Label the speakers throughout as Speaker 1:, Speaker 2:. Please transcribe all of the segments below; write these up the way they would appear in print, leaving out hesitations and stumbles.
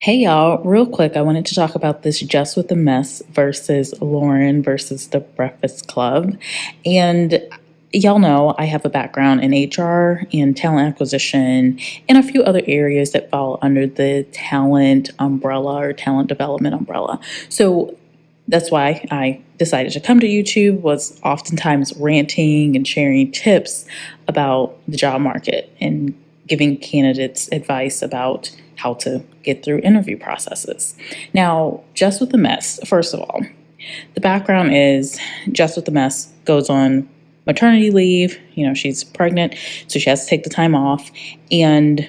Speaker 1: Hey y'all, real quick, I wanted to talk about this Just with the Mess versus Lauren versus the Breakfast Club. And y'all know I have a background in HR and talent acquisition and a few other areas that fall under the talent umbrella or talent development umbrella. So that's why I decided to come to YouTube, was oftentimes ranting and sharing tips about the job market and giving candidates advice about how to get through interview processes. Now, Just with the Mess, first of all, the background is Just with the Mess goes on maternity leave. She's pregnant, so she has to take the time off. And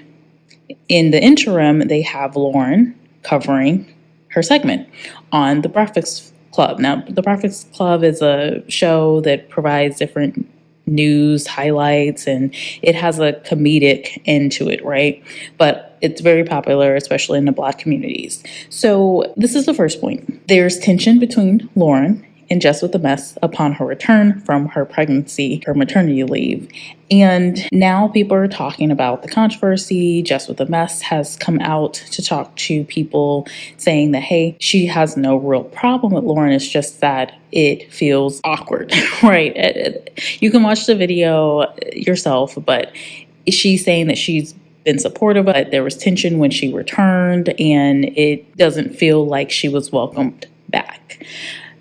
Speaker 1: in the interim, they have Lauren covering her segment on The Breakfast Club. Now, The Breakfast Club is a show that provides different news highlights, and it has a comedic end to it, right? But it's very popular, especially in the Black communities. So this is the first point. There's tension between Lauren and Jess with the Mess upon her return from her pregnancy or maternity leave. And now people are talking about the controversy. Jess with the Mess has come out to talk to people saying that, hey, she has no real problem with Lauren. It's just that it feels awkward, right? You can watch the video yourself, but she's saying that she's been supportive, but there was tension when she returned, and it doesn't feel like she was welcomed back.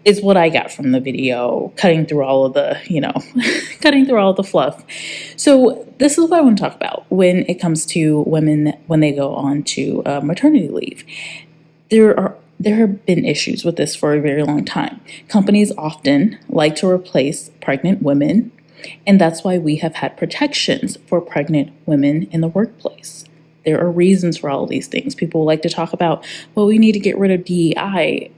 Speaker 1: Is what I got from the video, cutting through all of the, cutting through all of the fluff. So this is what I want to talk about when it comes to women when they go on to maternity leave. There have been issues with this for a very long time. Companies often like to replace pregnant women, and that's why we have had protections for pregnant women in the workplace. There are reasons for all of these things. People like to talk about, well, we need to get rid of DEI.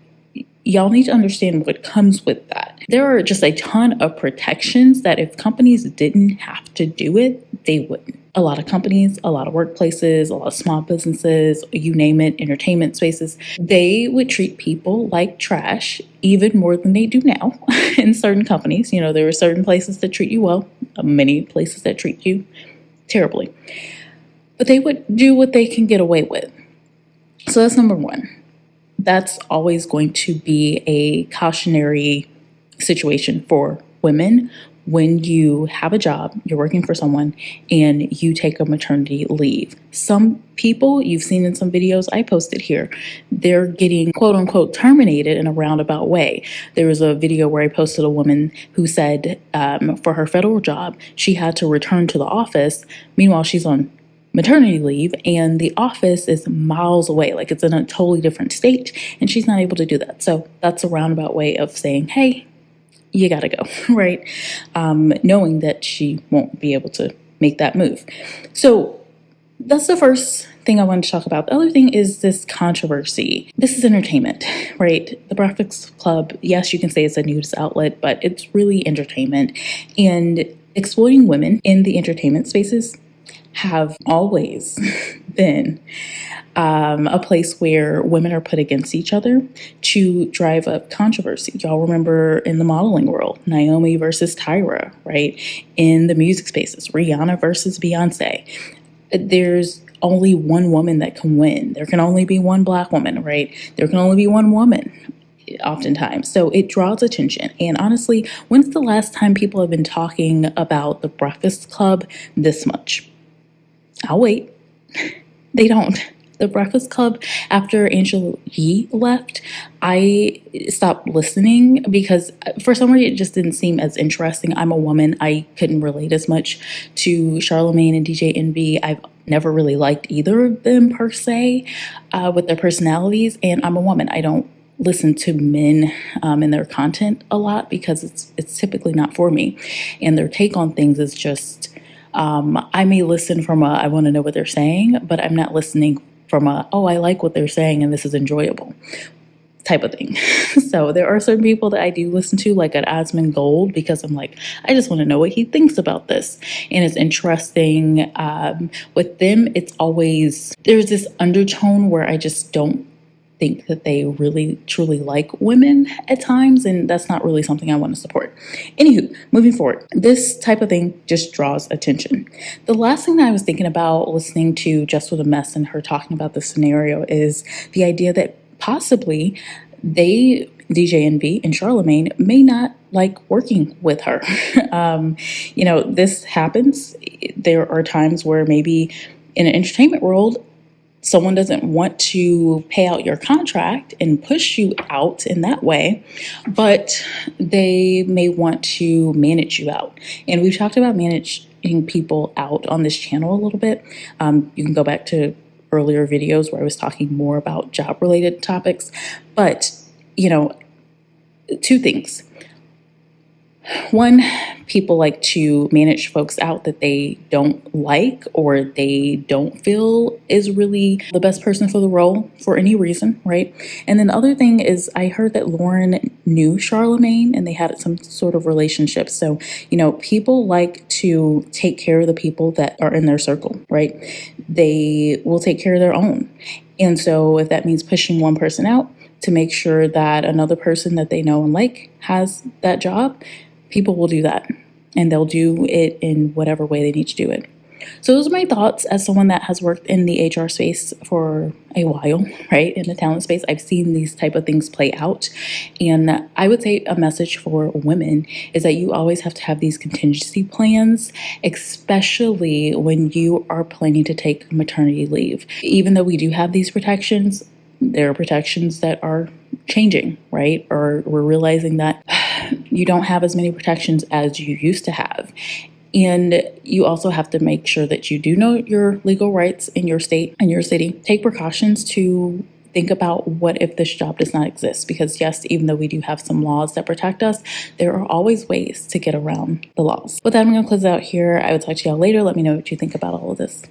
Speaker 1: Y'all need to understand what comes with that. There are just a ton of protections that if companies didn't have to do it, they wouldn't. A lot of companies, a lot of workplaces, a lot of small businesses, you name it, entertainment spaces, they would treat people like trash even more than they do now in certain companies. There are certain places that treat you well, many places that treat you terribly. But they would do what they can get away with. So that's number one. That's always going to be a cautionary situation for women when you have a job, you're working for someone, and you take a maternity leave. Some people, you've seen in some videos I posted here, they're getting quote unquote terminated in a roundabout way. There was a video where I posted a woman who said for her federal job, she had to return to the office. Meanwhile, she's on maternity leave, and the office is miles away, like it's in a totally different state, and she's not able to do that. So that's a roundabout way of saying, hey, you gotta go, right? Knowing that she won't be able to make that move. So that's the first thing I wanted to talk about. The other thing is this controversy. This is entertainment, right? The Breakfast Club, yes, you can say it's a news outlet, but it's really entertainment. And exploiting women in the entertainment spaces have always been a place where women are put against each other to drive up controversy. Y'all remember in the modeling world, Naomi versus Tyra, right? In the music spaces, Rihanna versus Beyonce. There's only one woman that can win. There can only be one Black woman, right? There can only be one woman oftentimes. So it draws attention. And honestly, when's the last time people have been talking about the Breakfast Club this much? I'll wait. They don't. The Breakfast Club, after Angela Yee left, I stopped listening because for some reason it just didn't seem as interesting. I'm a woman. I couldn't relate as much to Charlamagne and DJ Envy. I've never really liked either of them per se with their personalities. And I'm a woman. I don't listen to men and their content a lot because it's typically not for me. And their take on things is just... I may listen from I want to know what they're saying, but I'm not listening from I like what they're saying and this is enjoyable type of thing. So there are certain people that I do listen to, like at Osmond Gold, because I'm like, I just want to know what he thinks about this. And it's interesting. With them, it's always, there's this undertone where I just don't think that they really truly like women at times, and that's not really something I want to support. Anywho, moving forward, this type of thing just draws attention. The last thing that I was thinking about listening to Jess with a Mess and her talking about this scenario is the idea that possibly DJ Envy and Charlemagne may not like working with her. This happens. There are times where maybe in an entertainment world, someone doesn't want to pay out your contract and push you out in that way, but they may want to manage you out. And we've talked about managing people out on this channel a little bit. You can go back to earlier videos where I was talking more about job-related topics. But, two things. One, people like to manage folks out that they don't like or they don't feel is really the best person for the role for any reason, right? And then the other thing is I heard that Loren knew Charlemagne and they had some sort of relationship. So, people like to take care of the people that are in their circle, right? They will take care of their own. And so if that means pushing one person out to make sure that another person that they know and like has that job, people will do that, and they'll do it in whatever way they need to do it. So those are my thoughts as someone that has worked in the HR space for a while, right? In the talent space, I've seen these type of things play out. And I would say a message for women is that you always have to have these contingency plans, especially when you are planning to take maternity leave. Even though we do have these protections, there are protections that are changing, right? Or we're realizing that you don't have as many protections as you used to have. And you also have to make sure that you do know your legal rights in your state and your city. Take precautions to think about what if this job does not exist. Because yes, even though we do have some laws that protect us, there are always ways to get around the laws. With that, I'm going to close it out here. I will talk to y'all later. Let me know what you think about all of this.